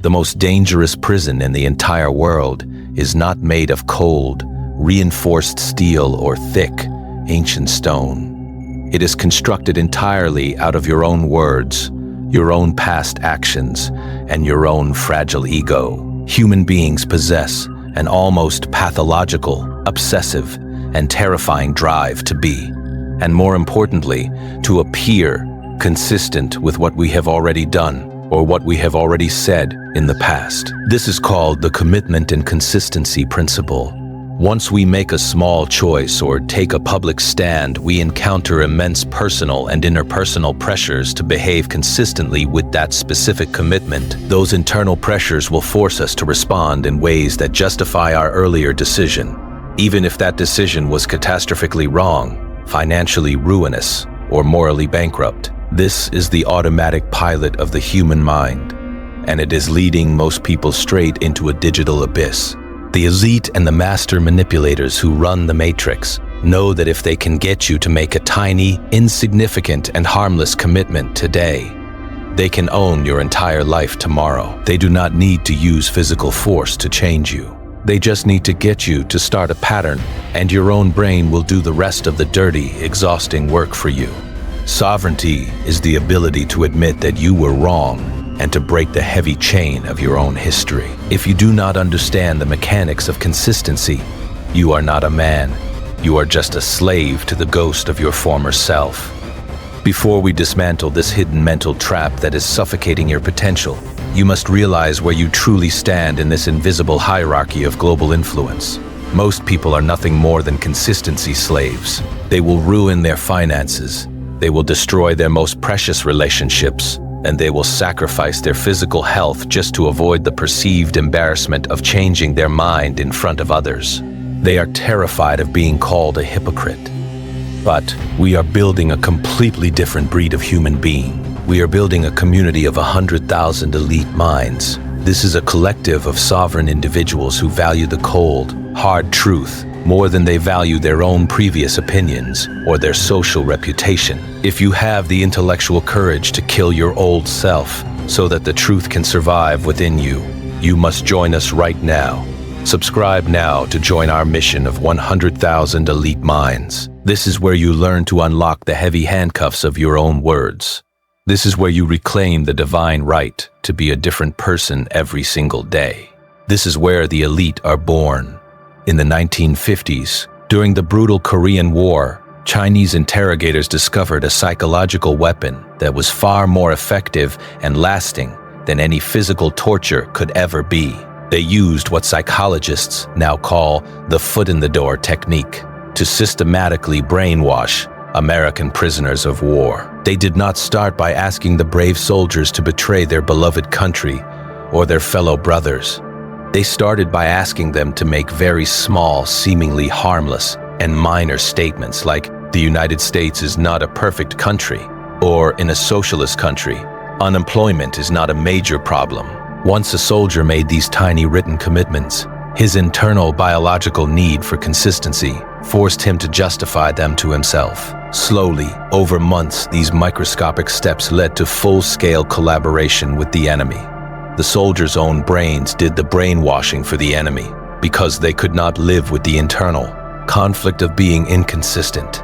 The most dangerous prison in the entire world is not made of cold, reinforced steel or thick, ancient stone. It is constructed entirely out of your own words, your own past actions, and your own fragile ego. Human beings possess an almost pathological, obsessive, and terrifying drive to be, and more importantly, to appear consistent with what we have already done or what we have already said in the past. This is called the commitment and consistency principle. Once we make a small choice or take a public stand, we encounter immense personal and interpersonal pressures to behave consistently with that specific commitment. Those internal pressures will force us to respond in ways that justify our earlier decision, even if that decision was catastrophically wrong, financially ruinous, or morally bankrupt. This is the automatic pilot of the human mind, and it is leading most people straight into a digital abyss. The elite and the master manipulators who run the matrix know that if they can get you to make a tiny, insignificant, and harmless commitment today, they can own your entire life tomorrow. They do not need to use physical force to change you. They just need to get you to start a pattern, and your own brain will do the rest of the dirty, exhausting work for you. Sovereignty is the ability to admit that you were wrong and to break the heavy chain of your own history. If you do not understand the mechanics of consistency, you are not a man. You are just a slave to the ghost of your former self. Before we dismantle this hidden mental trap that is suffocating your potential, you must realize where you truly stand in this invisible hierarchy of global influence. Most people are nothing more than consistency slaves. They will ruin their finances, they will destroy their most precious relationships, and they will sacrifice their physical health just to avoid the perceived embarrassment of changing their mind in front of others. They are terrified of being called a hypocrite. But we are building a completely different breed of human being. We are building a community of 100,000 elite minds. This is a collective of sovereign individuals who value the cold, hard truth more than they value their own previous opinions or their social reputation. If you have the intellectual courage to kill your old self so that the truth can survive within you, you must join us right now. Subscribe now to join our mission of 100,000 elite minds. This is where you learn to unlock the heavy handcuffs of your own words. This is where you reclaim the divine right to be a different person every single day. This is where the elite are born. In the 1950s, during the brutal Korean War, Chinese interrogators discovered a psychological weapon that was far more effective and lasting than any physical torture could ever be. They used what psychologists now call the foot-in-the-door technique to systematically brainwash American prisoners of war. They did not start by asking the brave soldiers to betray their beloved country or their fellow brothers. They started by asking them to make very small, seemingly harmless, and minor statements like, "The United States is not a perfect country," or "In a socialist country, unemployment is not a major problem." Once a soldier made these tiny written commitments, his internal biological need for consistency forced him to justify them to himself. Slowly, over months, these microscopic steps led to full-scale collaboration with the enemy. The soldiers' own brains did the brainwashing for the enemy because they could not live with the internal conflict of being inconsistent.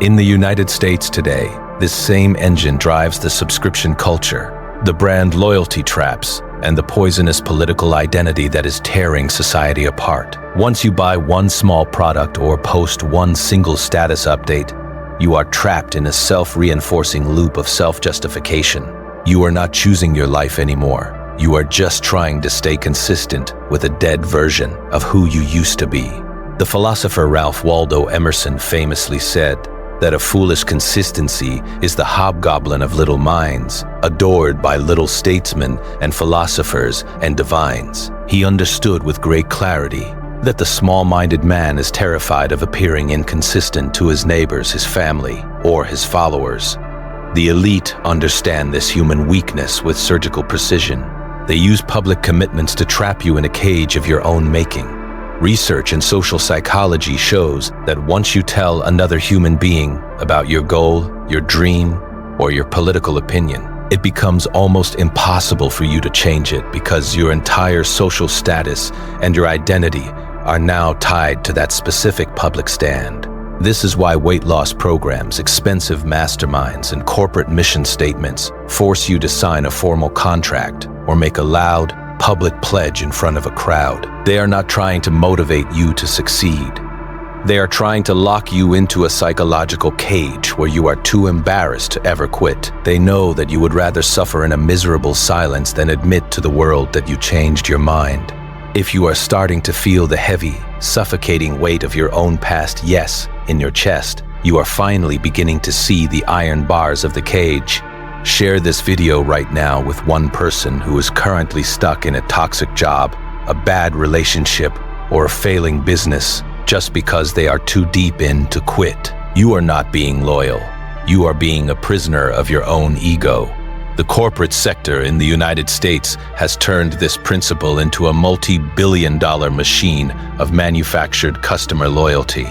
In the United States today, this same engine drives the subscription culture, the brand loyalty traps, and the poisonous political identity that is tearing society apart. Once you buy one small product or post one single status update, you are trapped in a self-reinforcing loop of self-justification. You are not choosing your life anymore. You are just trying to stay consistent with a dead version of who you used to be. The philosopher Ralph Waldo Emerson famously said that a foolish consistency is the hobgoblin of little minds, adored by little statesmen and philosophers and divines. He understood with great clarity that the small-minded man is terrified of appearing inconsistent to his neighbors, his family, or his followers. The elite understand this human weakness with surgical precision. They use public commitments to trap you in a cage of your own making. Research in social psychology shows that once you tell another human being about your goal, your dream, or your political opinion, it becomes almost impossible for you to change it because your entire social status and your identity are now tied to that specific public stand. This is why weight loss programs, expensive masterminds, and corporate mission statements force you to sign a formal contract or make a loud, public pledge in front of a crowd. They are not trying to motivate you to succeed. They are trying to lock you into a psychological cage where you are too embarrassed to ever quit. They know that you would rather suffer in a miserable silence than admit to the world that you changed your mind. If you are starting to feel the heavy, suffocating weight of your own past yes in your chest, you are finally beginning to see the iron bars of the cage. Share this video right now with one person who is currently stuck in a toxic job, a bad relationship, or a failing business just because they are too deep in to quit. You are not being loyal. You are being a prisoner of your own ego. The corporate sector in the United States has turned this principle into a multi-billion-dollar machine of manufactured customer loyalty.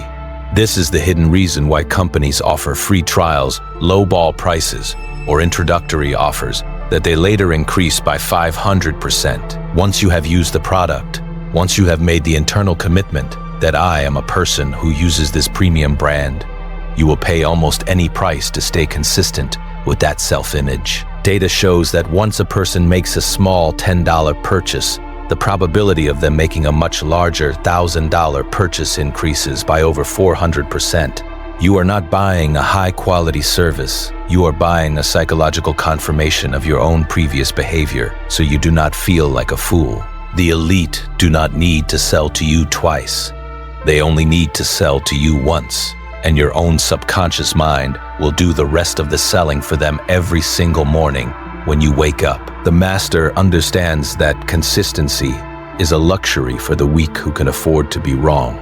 This is the hidden reason why companies offer free trials, low-ball prices, or introductory offers that they later increase by 500%. Once you have used the product, once you have made the internal commitment that I am a person who uses this premium brand, you will pay almost any price to stay consistent with that self-image. Data shows that once a person makes a small $10 purchase, the probability of them making a much larger $1,000 purchase increases by over 400%. You are not buying a high-quality service. You are buying a psychological confirmation of your own previous behavior, so you do not feel like a fool. The elite do not need to sell to you twice. They only need to sell to you once, and your own subconscious mind will do the rest of the selling for them every single morning when you wake up. The master understands that consistency is a luxury for the weak who can afford to be wrong.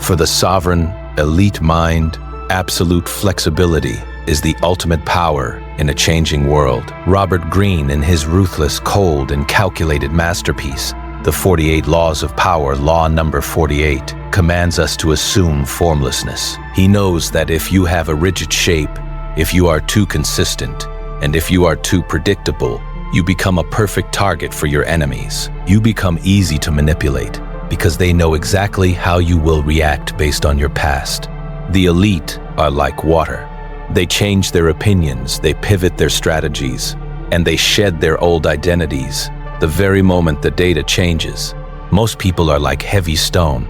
For the sovereign, elite mind, absolute flexibility is the ultimate power in a changing world. Robert Greene, in his ruthless, cold, and calculated masterpiece, The 48 Laws of Power, Law number 48, commands us to assume formlessness. He knows that if you have a rigid shape, if you are too consistent, and if you are too predictable, you become a perfect target for your enemies. You become easy to manipulate because they know exactly how you will react based on your past. The elite are like water. They change their opinions, they pivot their strategies, and they shed their old identities the very moment the data changes. Most people are like heavy stone.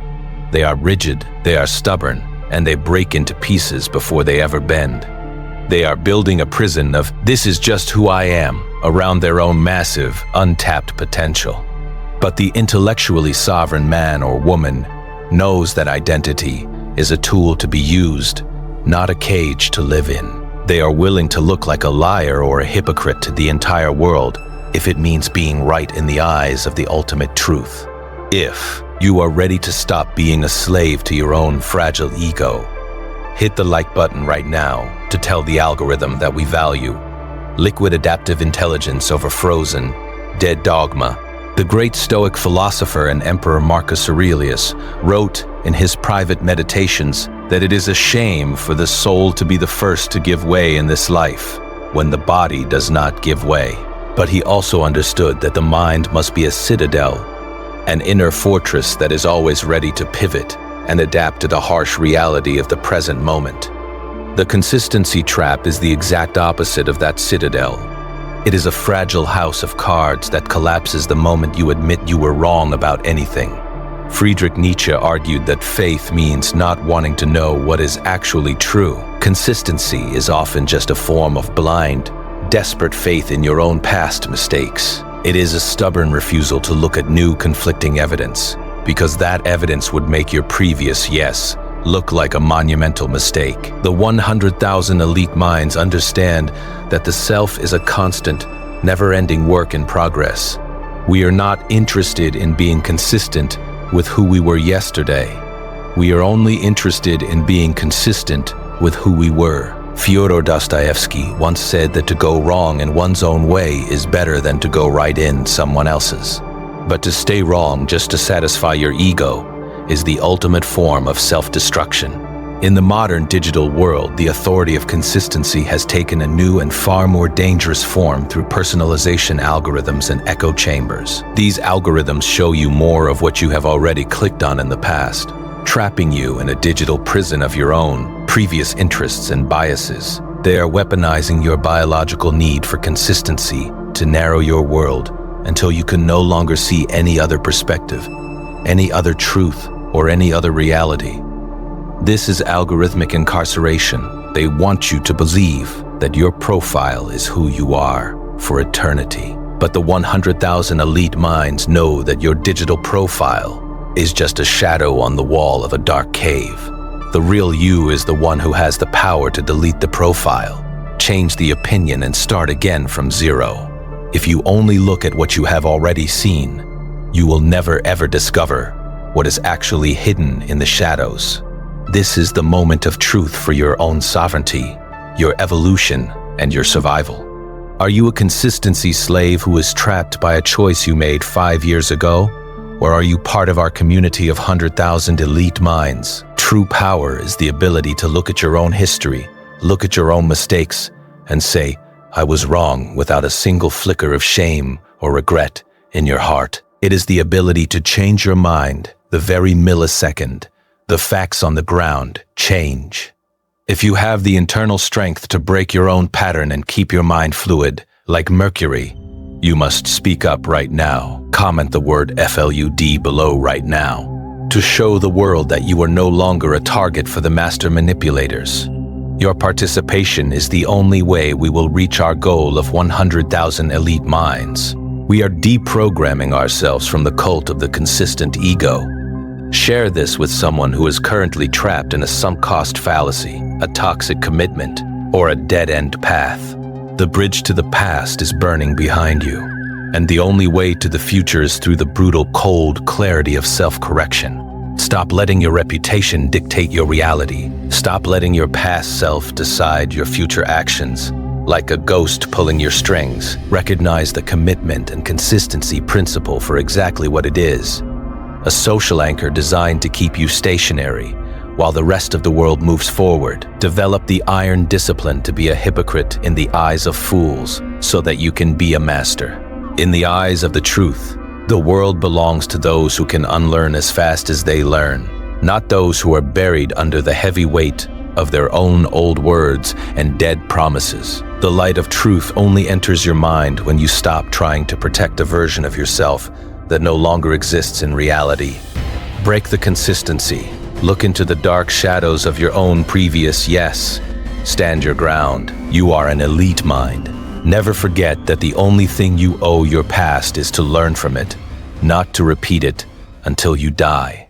They are rigid, they are stubborn, and they break into pieces before they ever bend. They are building a prison of "this is just who I am" around their own massive, untapped potential. But the intellectually sovereign man or woman knows that identity is a tool to be used, not a cage to live in. They are willing to look like a liar or a hypocrite to the entire world if it means being right in the eyes of the ultimate truth. If you are ready to stop being a slave to your own fragile ego, hit the like button right now to tell the algorithm that we value liquid adaptive intelligence over frozen, dead dogma. The great Stoic philosopher and Emperor Marcus Aurelius wrote in his private meditations that it is a shame for the soul to be the first to give way in this life when the body does not give way. But he also understood that the mind must be a citadel, an inner fortress that is always ready to pivot and adapt to the harsh reality of the present moment. The consistency trap is the exact opposite of that citadel. It is a fragile house of cards that collapses the moment you admit you were wrong about anything. Friedrich Nietzsche argued that faith means not wanting to know what is actually true. Consistency is often just a form of blind, desperate faith in your own past mistakes. It is a stubborn refusal to look at new conflicting evidence, because that evidence would make your previous yes look like a monumental mistake. The 100,000 elite minds understand that the self is a constant, never-ending work in progress. We are not interested in being consistent with who we were yesterday. We are only interested in being consistent with who we were. Fyodor Dostoevsky once said that to go wrong in one's own way is better than to go right in someone else's. But to stay wrong just to satisfy your ego is the ultimate form of self-destruction. In the modern digital world, the authority of consistency has taken a new and far more dangerous form through personalization algorithms and echo chambers. These algorithms show you more of what you have already clicked on in the past, trapping you in a digital prison of your own previous interests and biases. They are weaponizing your biological need for consistency to narrow your world until you can no longer see any other perspective, any other truth, or any other reality. This is algorithmic incarceration. They want you to believe that your profile is who you are for eternity. But the 100,000 elite minds know that your digital profile is just a shadow on the wall of a dark cave. The real you is the one who has the power to delete the profile, change the opinion, and start again from zero. If you only look at what you have already seen, you will never ever discover what is actually hidden in the shadows. This is the moment of truth for your own sovereignty, your evolution, and your survival. Are you a consistency slave who is trapped by a choice you made 5 years ago? Or are you part of our community of 100,000 elite minds? True power is the ability to look at your own history, look at your own mistakes, and say, "I was wrong," without a single flicker of shame or regret in your heart. It is the ability to change your mind the very millisecond the facts on the ground change. If you have the internal strength to break your own pattern and keep your mind fluid, like mercury, you must speak up right now. Comment the word FLUD below right now to show the world that you are no longer a target for the master manipulators. Your participation is the only way we will reach our goal of 100,000 elite minds. We are deprogramming ourselves from the cult of the consistent ego. Share this with someone who is currently trapped in a sunk cost fallacy, a toxic commitment, or a dead-end path. The bridge to the past is burning behind you, and the only way to the future is through the brutal, cold clarity of self-correction. Stop letting your reputation dictate your reality. Stop letting your past self decide your future actions. Like a ghost pulling your strings, recognize the commitment and consistency principle for exactly what it is. A social anchor designed to keep you stationary while the rest of the world moves forward. Develop the iron discipline to be a hypocrite in the eyes of fools so that you can be a master. In the eyes of the truth, the world belongs to those who can unlearn as fast as they learn, not those who are buried under the heavy weight of their own old words and dead promises. The light of truth only enters your mind when you stop trying to protect a version of yourself that no longer exists in reality. Break the consistency. Look into the dark shadows of your own previous yes. Stand your ground. You are an elite mind. Never forget that the only thing you owe your past is to learn from it, not to repeat it until you die.